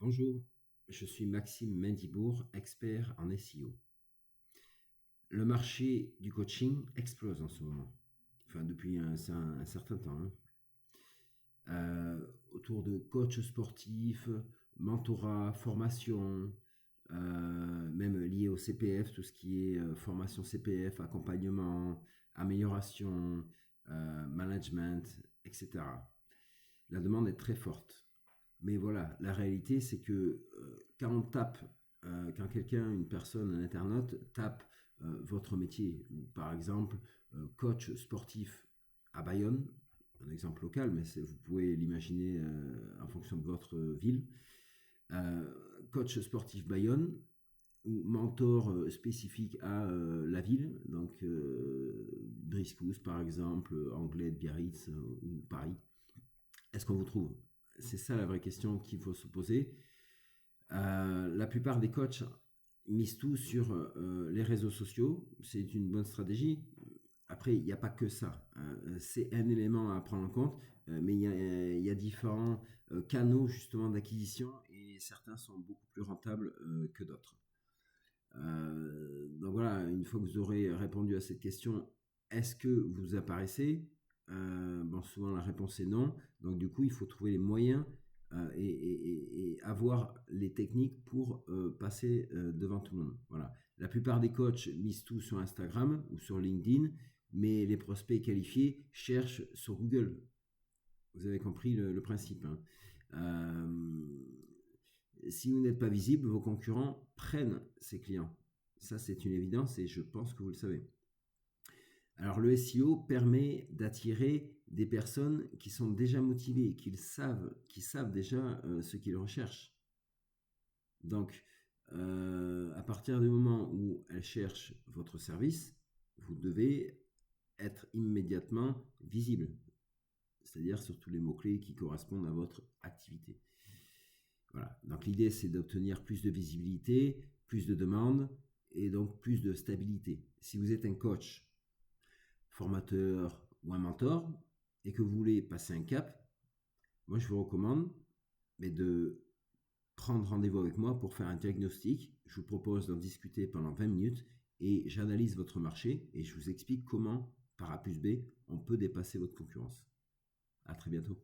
Bonjour, je suis Maxime Mendibourg, expert en SEO. Le marché du coaching explose en ce moment, enfin depuis un certain temps, hein. Autour de coachs sportifs, mentorat, formation, même lié au CPF, tout ce qui est formation CPF, accompagnement, amélioration, management, etc. La demande est très forte. Mais voilà, la réalité, c'est que quand quelqu'un, une personne, un internaute, tape votre métier, ou par exemple coach sportif à Bayonne, un exemple local, mais vous pouvez l'imaginer en fonction de votre ville, coach sportif Bayonne, ou mentor spécifique à la ville, donc Briscousse par exemple, Anglais de Biarritz ou Paris. Est-ce qu'on vous trouve? C'est ça la vraie question qu'il faut se poser. La plupart des coachs misent tout sur les réseaux sociaux. C'est une bonne stratégie. Après, il n'y a pas que ça. C'est un élément à prendre en compte, mais il y a différents canaux justement d'acquisition et certains sont beaucoup plus rentables que d'autres. Donc voilà, une fois que vous aurez répondu à cette question, est-ce que vous apparaissez? Souvent la réponse est non. Donc du coup, il faut trouver les moyens et avoir les techniques pour passer devant tout le monde. Voilà. La plupart des coachs misent tout sur Instagram ou sur LinkedIn, mais les prospects qualifiés cherchent sur Google. Vous avez compris le principe, hein. Si vous n'êtes pas visible, vos concurrents prennent ces clients. Ça, c'est une évidence et je pense que vous le savez. Alors, le SEO permet d'attirer des personnes qui sont déjà motivées, qui savent déjà ce qu'ils recherchent. Donc, à partir du moment où elles cherchent votre service, vous devez être immédiatement visible, c'est-à-dire sur tous les mots-clés qui correspondent à votre activité. Voilà. Donc l'idée, c'est d'obtenir plus de visibilité, plus de demandes et donc plus de stabilité. Si vous êtes un coach, formateur ou un mentor et que vous voulez passer un cap, moi je vous recommande de prendre rendez-vous avec moi pour faire un diagnostic. Je vous propose d'en discuter pendant 20 minutes et j'analyse votre marché et je vous explique comment, par A plus B, on peut dépasser votre concurrence. À très bientôt.